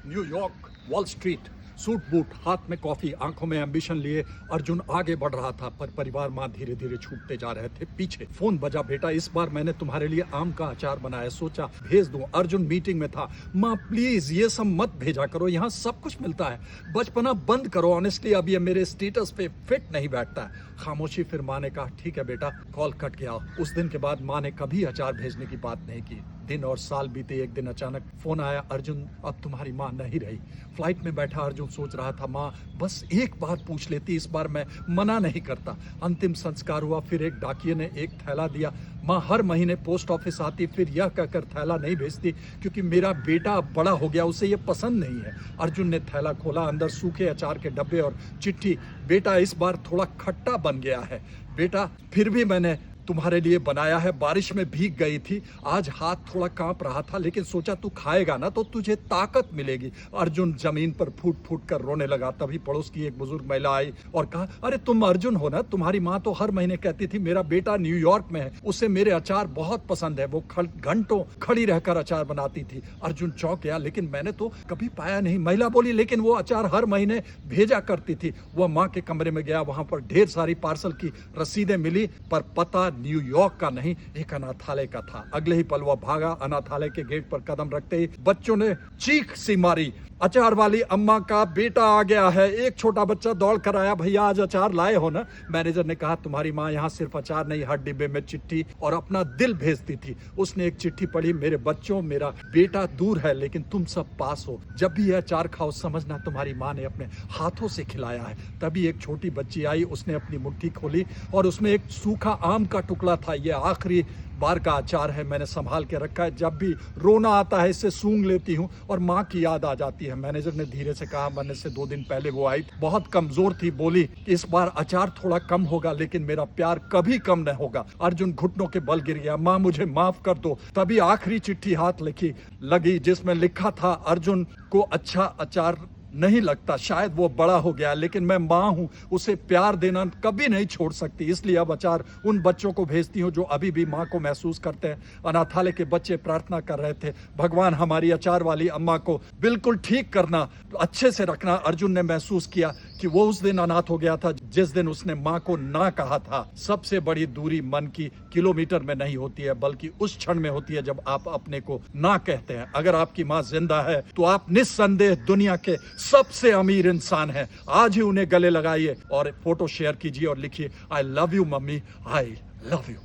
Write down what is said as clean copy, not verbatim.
New York, wall street, suit boot, हाथ में coffee, आंखों में एम्बिशन लिए अर्जुन आगे बढ़ रहा था, पर परिवार माँ धीरे धीरे छूटते जा रहे थे पीछे। फोन बजा, बेटा इस बार मैंने तुम्हारे लिए आम का अचार बनाया, सोचा भेज दूं। अर्जुन मीटिंग में था। माँ प्लीज ये सब मत भेजा करो, यहाँ सब कुछ मिलता है, बचपना बंद करो, ऑनेस्टली अब ये मेरे स्टेटस पे फिट नहीं बैठता है। खामोशी। फिर माँ ने कहा ठीक है बेटा। कॉल कट गया। उस दिन के बाद माँ ने कभी अचार भेजने की बात नहीं की। दिन और साल बीते। एक दिन अचानक फोन आया, अर्जुन अब तुम्हारी माँ नहीं रही। फ्लाइट में बैठा अर्जुन सोच रहा था, माँ बस एक बार पूछ लेती, इस बार मैं मना नहीं करता। अंतिम संस्कार हुआ। फिर एक डाकिये ने एक थैला दिया। माँ हर महीने पोस्ट ऑफिस आती, फिर यह कहकर थैला नहीं भेजती क्योंकि मेरा बेटा अब बड़ा हो गया, उसे ये पसंद नहीं है। अर्जुन ने थैला खोला, अंदर सूखे अचार के डब्बे और चिट्ठी। बेटा इस बार थोड़ा खट्टा बन गया है। बेटा फिर भी मैंने तुम्हारे लिए बनाया है, बारिश में भीग गई थी, आज हाथ थोड़ा कांप रहा था, लेकिन सोचा तू खाएगा ना तो तुझे ताकत मिलेगी। अर्जुन जमीन पर फूट फूट कर रोने लगा। तभी पड़ोस की एक बुजुर्ग महिला आई और कहा, अरे तुम अर्जुन हो ना, तुम्हारी माँ तो हर महीने कहती थी मेरा बेटा न्यूयॉर्क में है, उसे मेरे अचार बहुत पसंद है, वो घंटों खड़ी रहकर अचार बनाती थी। अर्जुन चौंक गया, लेकिन मैंने तो कभी पाया नहीं। महिला बोली, लेकिन वो अचार हर महीने भेजा करती थी। वह माँ के कमरे में गया, वहां पर ढेर सारी पार्सल की रसीदें मिली, पर पता न्यूयॉर्क का नहीं, एक अनाथालय का था। अगले ही पल वह भागा। अनाथालय के गेट पर कदम रखते ही बच्चों ने चीख सी मारी, अचार वाली अम्मा का बेटा आ गया है। एक छोटा बच्चा दौड़ कर आया, भैया आज अचार लाए हो ना। मैनेजर ने कहा, तुम्हारी माँ यहाँ सिर्फ अचार नहीं, हर डिब्बे में चिट्ठी और अपना दिल भेजती थी। उसने एक चिट्ठी पढ़ी, मेरे बच्चों मेरा बेटा दूर है लेकिन तुम सब पास हो, जब भी यह अचार खाओ समझना तुम्हारी माँ ने अपने हाथों से खिलाया है। तभी एक छोटी बच्ची आई, उसने अपनी मुट्ठी खोली और उसमें एक सूखा आम का टुकड़ा था। यह आखिरी बार का अचार है, मैंने संभाल के रखा है, जब भी रोना आता है इससे सूंघ लेती हूँ और माँ की याद आ जाती है। मैनेजर ने धीरे से कहा, मरने से 2 दिन पहले वो आई, बहुत कमजोर थी, बोली इस बार अचार थोड़ा कम होगा लेकिन मेरा प्यार कभी कम न होगा। अर्जुन घुटनों के बल गिर गया, माँ मुझे माफ कर दो। तभी आखिरी चिट्ठी हाथ लगी जिसमें लिखा था, अर्जुन को अच्छा अचार नहीं लगता, शायद वो बड़ा हो गया, लेकिन मैं माँ हूँ, उसे प्यार देना कभी नहीं छोड़ सकती, इसलिए अब अचार उन बच्चों को भेजती हूँ जो अभी भी माँ को महसूस करते हैं। अनाथालय के बच्चे प्रार्थना कर रहे थे, भगवान हमारी अचार वाली अम्मा को बिल्कुल ठीक करना, अच्छे से रखना। अर्जुन ने महसूस किया कि वो उस दिन अनाथ हो गया था जिस दिन उसने माँ को ना कहा था। सबसे बड़ी दूरी मन की किलोमीटर में नहीं होती है, बल्कि उस क्षण में होती है जब आप अपने को ना कहते हैं। अगर आपकी माँ जिंदा है तो आप निस्संदेह दुनिया के सबसे अमीर इंसान हैं। आज ही उन्हें गले लगाइए और फोटो शेयर कीजिए और लिखिए, I love you mummy, I love you.